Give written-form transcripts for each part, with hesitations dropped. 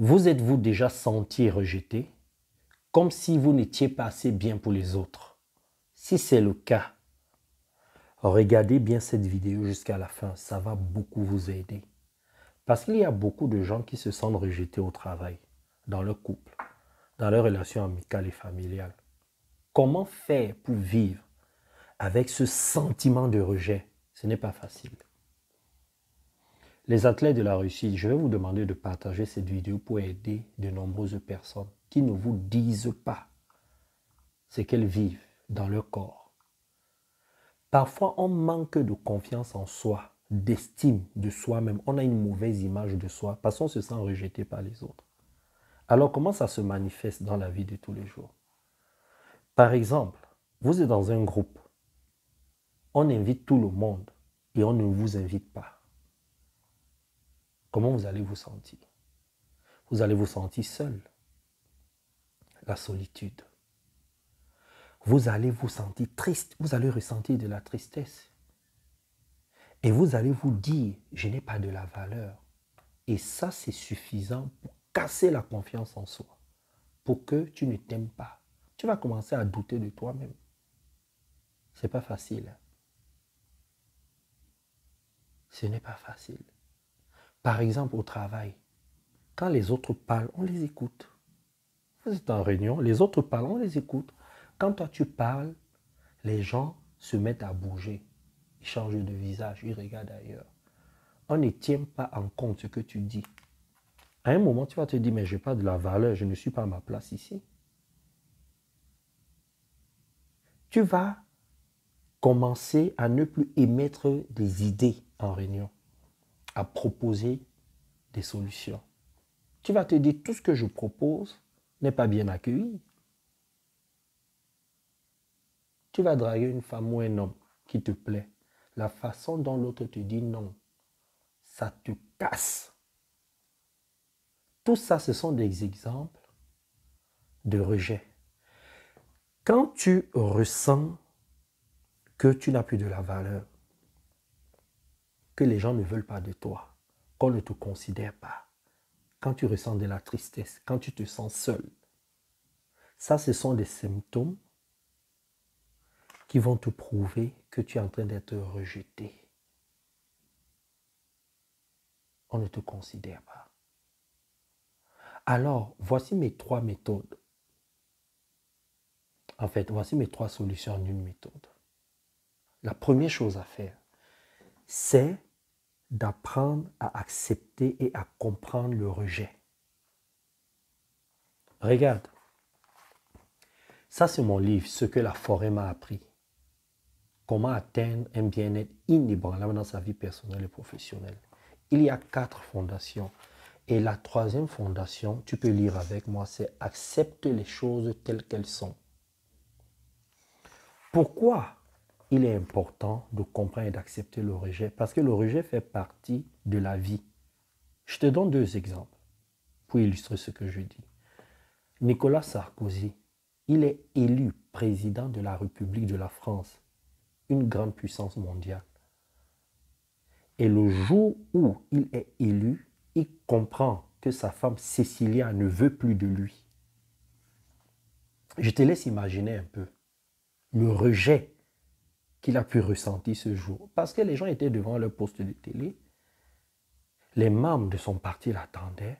Vous êtes-vous déjà senti rejeté, comme si vous n'étiez pas assez bien pour les autres? Si c'est le cas, regardez bien cette vidéo jusqu'à la fin, ça va beaucoup vous aider. Parce qu'il y a beaucoup de gens qui se sentent rejetés au travail, dans leur couple, dans leurs relations amicales et familiales. Comment faire pour vivre avec ce sentiment de rejet? Ce n'est pas facile. Les athlètes de la réussite, je vais vous demander de partager cette vidéo pour aider de nombreuses personnes qui ne vous disent pas ce qu'elles vivent dans leur corps. Parfois, on manque de confiance en soi, d'estime de soi-même. On a une mauvaise image de soi parce qu'on se sent rejeté par les autres. Alors, comment ça se manifeste dans la vie de tous les jours? Par exemple, vous êtes dans un groupe. On invite tout le monde et on ne vous invite pas. Comment vous allez vous sentir? Vous allez vous sentir seul. La solitude. Vous allez vous sentir triste. Vous allez ressentir de la tristesse. Et vous allez vous dire, je n'ai pas de la valeur. Et ça, c'est suffisant pour casser la confiance en soi. Pour que tu ne t'aimes pas. Tu vas commencer à douter de toi-même. Ce n'est pas facile. Ce n'est pas facile. Par exemple, au travail, quand les autres parlent, on les écoute. Vous êtes en réunion, les autres parlent, on les écoute. Quand toi tu parles, les gens se mettent à bouger. Ils changent de visage, ils regardent ailleurs. On ne tient pas en compte ce que tu dis. À un moment, tu vas te dire, mais je n'ai pas de la valeur, je ne suis pas à ma place ici. Tu vas commencer à ne plus émettre des idées en réunion, à proposer des solutions. Tu vas te dire, tout ce que je propose n'est pas bien accueilli. Tu vas draguer une femme ou un homme qui te plaît. La façon dont l'autre te dit non, ça te casse. Tout ça, ce sont des exemples de rejet. Quand tu ressens que tu n'as plus de la valeur, que les gens ne veulent pas de toi, qu'on ne te considère pas, quand tu ressens de la tristesse, quand tu te sens seul, ça, ce sont des symptômes qui vont te prouver que tu es en train d'être rejeté. On ne te considère pas. Alors, voici mes 3 méthodes. En fait, voici mes 3 solutions en une méthode. La première chose à faire, c'est d'apprendre à accepter et à comprendre le rejet. Regarde, ça c'est mon livre, Ce que la forêt m'a appris. Comment atteindre un bien-être inébranlable dans sa vie personnelle et professionnelle. Il y a 4 fondations. Et la 3e fondation, tu peux lire avec moi, c'est accepte les choses telles qu'elles sont. Pourquoi il est important de comprendre et d'accepter le rejet? Parce que le rejet fait partie de la vie. Je te donne 2 exemples pour illustrer ce que je dis. Nicolas Sarkozy, il est élu président de la République de la France, une grande puissance mondiale. Et le jour où il est élu, il comprend que sa femme Cécilia ne veut plus de lui. Je te laisse imaginer un peu le rejet qu'il a pu ressentir ce jour. Parce que les gens étaient devant leur poste de télé, les membres de son parti l'attendaient,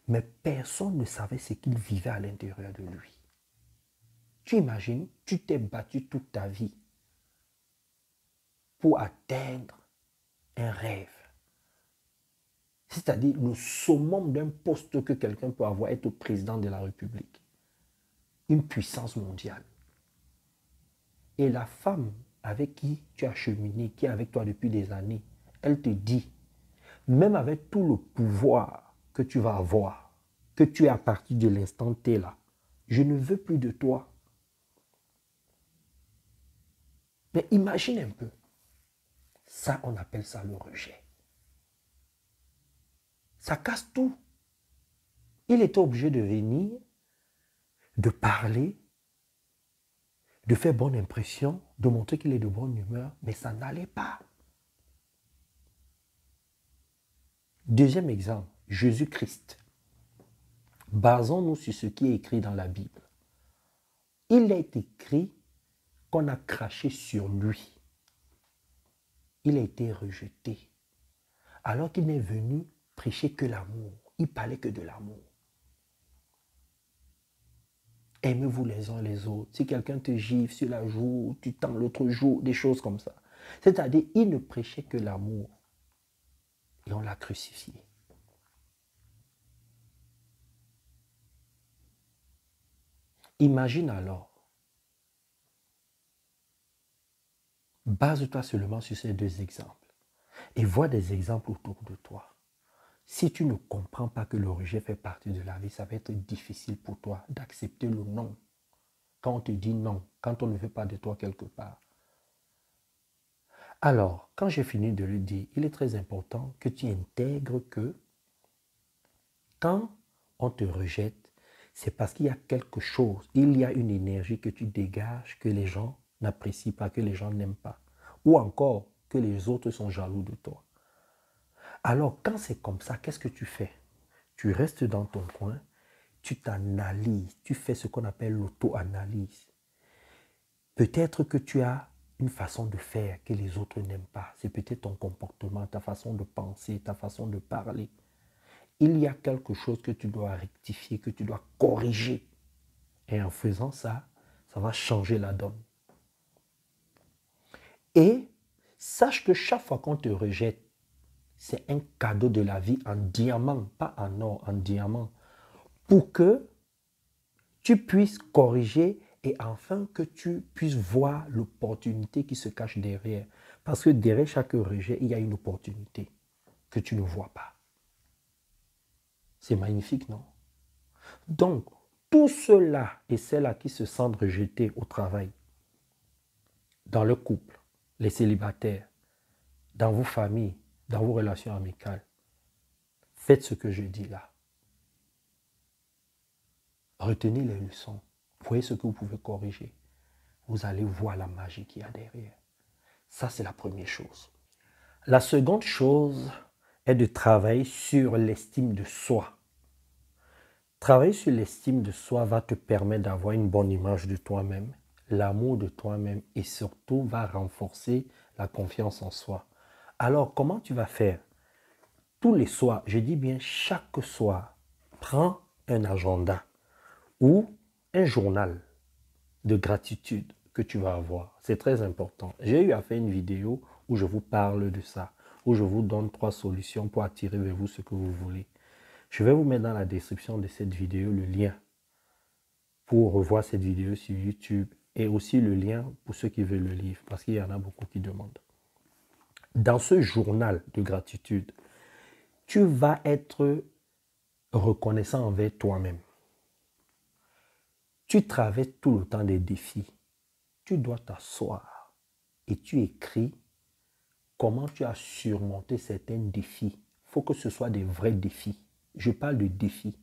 mais personne ne savait ce qu'il vivait à l'intérieur de lui. Tu imagines, tu t'es battu toute ta vie pour atteindre un rêve. C'est-à-dire le summum d'un poste que quelqu'un peut avoir, être président de la République. Une puissance mondiale. Et la femme avec qui tu as cheminé, qui est avec toi depuis des années, elle te dit, même avec tout le pouvoir que tu vas avoir, que tu es à partir de l'instant T là, je ne veux plus de toi. Mais imagine un peu. Ça, on appelle ça le rejet. Ça casse tout. Il était obligé de venir, de parler, de faire bonne impression, de montrer qu'il est de bonne humeur, mais ça n'allait pas. Deuxième exemple, Jésus-Christ. Basons-nous sur ce qui est écrit dans la Bible. Il est écrit qu'on a craché sur lui. Il a été rejeté. Alors qu'il n'est venu prêcher que l'amour. Il parlait que de l'amour. Aimez-vous les uns les autres. Si quelqu'un te gifle sur la joue, tu tends l'autre joue, des choses comme ça. C'est-à-dire, il ne prêchait que l'amour. Et on l'a crucifié. Imagine alors. Base-toi seulement sur ces deux exemples. Et vois des exemples autour de toi. Si tu ne comprends pas que le rejet fait partie de la vie, ça va être difficile pour toi d'accepter le non. Quand on te dit non, quand on ne veut pas de toi quelque part. Alors, quand j'ai fini de le dire, il est très important que tu intègres que quand on te rejette, c'est parce qu'il y a quelque chose, il y a une énergie que tu dégages que les gens n'apprécient pas, que les gens n'aiment pas. Ou encore que les autres sont jaloux de toi. Alors, quand c'est comme ça, qu'est-ce que tu fais? Tu restes dans ton coin, tu t'analyses, tu fais ce qu'on appelle l'auto-analyse. Peut-être que tu as une façon de faire que les autres n'aiment pas. C'est peut-être ton comportement, ta façon de penser, ta façon de parler. Il y a quelque chose que tu dois rectifier, que tu dois corriger. Et en faisant ça, ça va changer la donne. Et sache que chaque fois qu'on te rejette, c'est un cadeau de la vie en diamant, pas en or, en diamant, pour que tu puisses corriger et enfin que tu puisses voir l'opportunité qui se cache derrière. Parce que derrière chaque rejet, il y a une opportunité que tu ne vois pas. C'est magnifique, non? Donc, tous ceux-là et celles-là qui se sentent rejetés au travail, dans le couple, les célibataires, dans vos familles, dans vos relations amicales, faites ce que je dis là. Retenez les leçons. Voyez ce que vous pouvez corriger. Vous allez voir la magie qu'il y a derrière. Ça, c'est la première chose. La seconde chose est de travailler sur l'estime de soi. Travailler sur l'estime de soi va te permettre d'avoir une bonne image de toi-même, l'amour de toi-même et surtout va renforcer la confiance en soi. Alors, comment tu vas faire? Tous les soirs, je dis bien chaque soir, prends un agenda ou un journal de gratitude que tu vas avoir. C'est très important. J'ai eu à faire une vidéo où je vous parle de ça, où je vous donne 3 solutions pour attirer vers vous ce que vous voulez. Je vais vous mettre dans la description de cette vidéo le lien pour revoir cette vidéo sur YouTube et aussi le lien pour ceux qui veulent le livre parce qu'il y en a beaucoup qui demandent. Dans ce journal de gratitude, tu vas être reconnaissant envers toi-même. Tu traverses tout le temps des défis. Tu dois t'asseoir et tu écris comment tu as surmonté certains défis. Il faut que ce soit des vrais défis. Je parle de défis.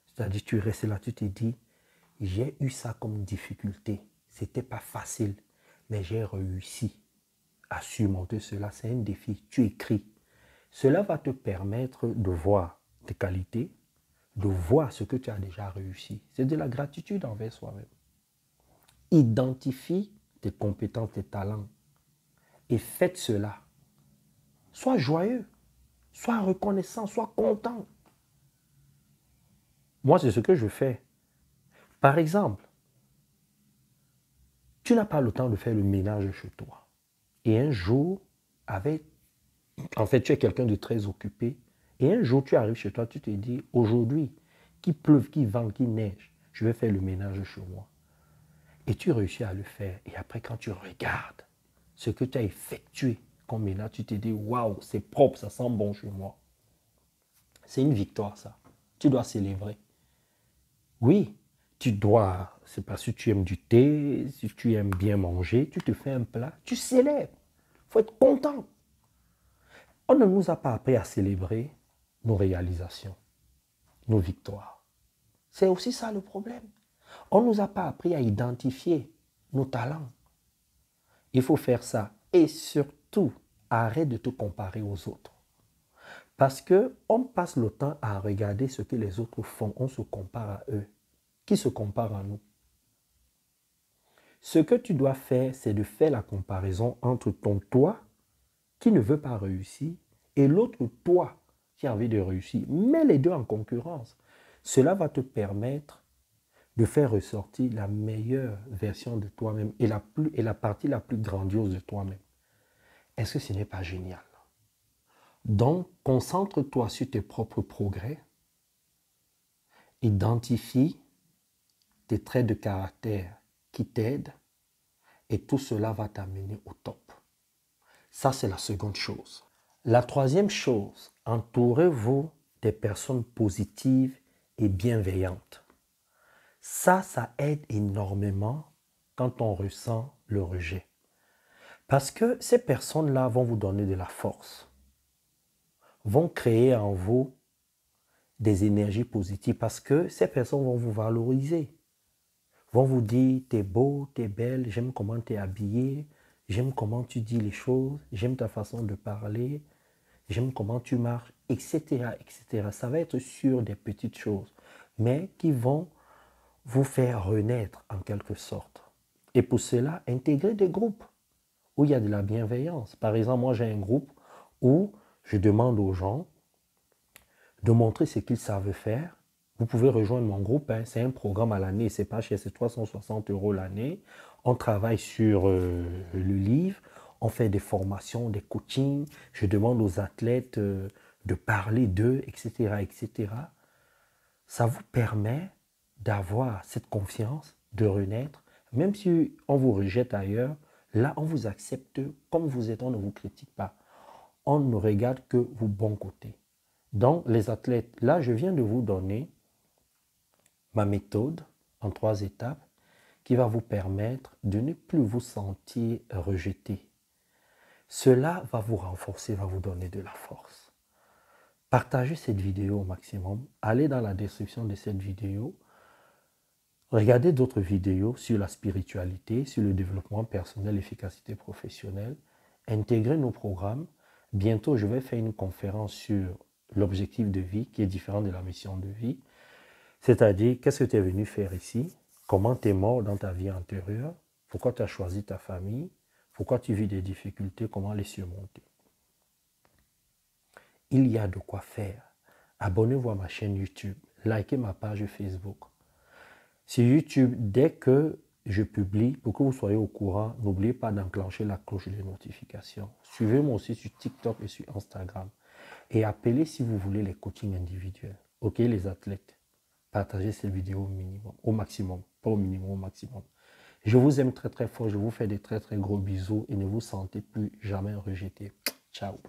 C'est-à-dire, tu restes là, tu te dis, j'ai eu ça comme difficulté. C'était pas facile, mais j'ai réussi à surmonter cela. C'est un défi. Tu écris. Cela va te permettre de voir tes qualités, de voir ce que tu as déjà réussi. C'est de la gratitude envers soi-même. Identifie tes compétences, tes talents et faites cela. Sois joyeux, sois reconnaissant, sois content. Moi, c'est ce que je fais. Par exemple, tu n'as pas le temps de faire le ménage chez toi. Et un jour, en fait, tu es quelqu'un de très occupé. Et un jour, tu arrives chez toi, tu te dis, aujourd'hui, qu'il pleuve, qu'il vente, qu'il neige, je vais faire le ménage chez moi. Et tu réussis à le faire. Et après, quand tu regardes ce que tu as effectué comme ménage, tu te dis, waouh, c'est propre, ça sent bon chez moi. C'est une victoire, ça. Tu dois célébrer. Oui, tu dois, c'est parce que tu aimes du thé, si tu aimes bien manger, tu te fais un plat, tu célèbres. Il faut être content. On ne nous a pas appris à célébrer nos réalisations, nos victoires. C'est aussi ça le problème. On ne nous a pas appris à identifier nos talents. Il faut faire ça. Et surtout, arrête de te comparer aux autres. Parce qu'on passe le temps à regarder ce que les autres font. On se compare à eux. Qui se compare à nous? Ce que tu dois faire, c'est de faire la comparaison entre ton toi qui ne veut pas réussir et l'autre toi qui a envie de réussir. Mets les deux en concurrence. Cela va te permettre de faire ressortir la meilleure version de toi-même et la partie la plus grandiose de toi-même. Est-ce que ce n'est pas génial? Donc, concentre-toi sur tes propres progrès. Identifie tes traits de caractère qui t'aident et tout cela va t'amener au top. Ça, c'est la seconde chose. La troisième chose, entourez-vous des personnes positives et bienveillantes. Ça aide énormément quand on ressent le rejet. Parce que ces personnes-là vont vous donner de la force, vont créer en vous des énergies positives parce que ces personnes vont vous valoriser, vont vous dire t'es beau, t'es belle, j'aime comment t'es habillé, j'aime comment tu dis les choses, j'aime ta façon de parler, j'aime comment tu marches, etc., etc. Ça va être sur des petites choses, mais qui vont vous faire renaître en quelque sorte. Et pour cela, intégrez des groupes où il y a de la bienveillance. Par exemple, moi j'ai un groupe où je demande aux gens de montrer ce qu'ils savent faire. Vous pouvez rejoindre mon groupe, hein. C'est un programme à l'année, c'est pas cher, c'est 360 € l'année. On travaille sur le livre, on fait des formations, des coachings, je demande aux athlètes de parler d'eux, etc., etc. Ça vous permet d'avoir cette confiance, de renaître, même si on vous rejette ailleurs, là on vous accepte comme vous êtes, on ne vous critique pas. On ne regarde que vos bons côtés. Donc, les athlètes, là, je viens de vous donner ma méthode en 3 étapes qui va vous permettre de ne plus vous sentir rejeté. Cela va vous renforcer, va vous donner de la force. Partagez cette vidéo au maximum. Allez dans la description de cette vidéo. Regardez d'autres vidéos sur la spiritualité, sur le développement personnel, l'efficacité professionnelle. Intégrez nos programmes. Bientôt, je vais faire une conférence sur l'objectif de vie qui est différent de la mission de vie. C'est-à-dire, qu'est-ce que tu es venu faire ici? Comment tu es mort dans ta vie antérieure? Pourquoi tu as choisi ta famille? Pourquoi tu vis des difficultés? Comment les surmonter? Il y a de quoi faire. Abonnez-vous à ma chaîne YouTube. Likez ma page Facebook. Sur YouTube, dès que je publie, pour que vous soyez au courant, n'oubliez pas d'enclencher la cloche de notification. Suivez-moi aussi sur TikTok et sur Instagram. Et appelez si vous voulez les coachings individuels. Ok, les athlètes, partagez cette vidéo au minimum, au maximum, pas au minimum, au maximum. Je vous aime très très fort, je vous fais des très très gros bisous et ne vous sentez plus jamais rejeté. Ciao.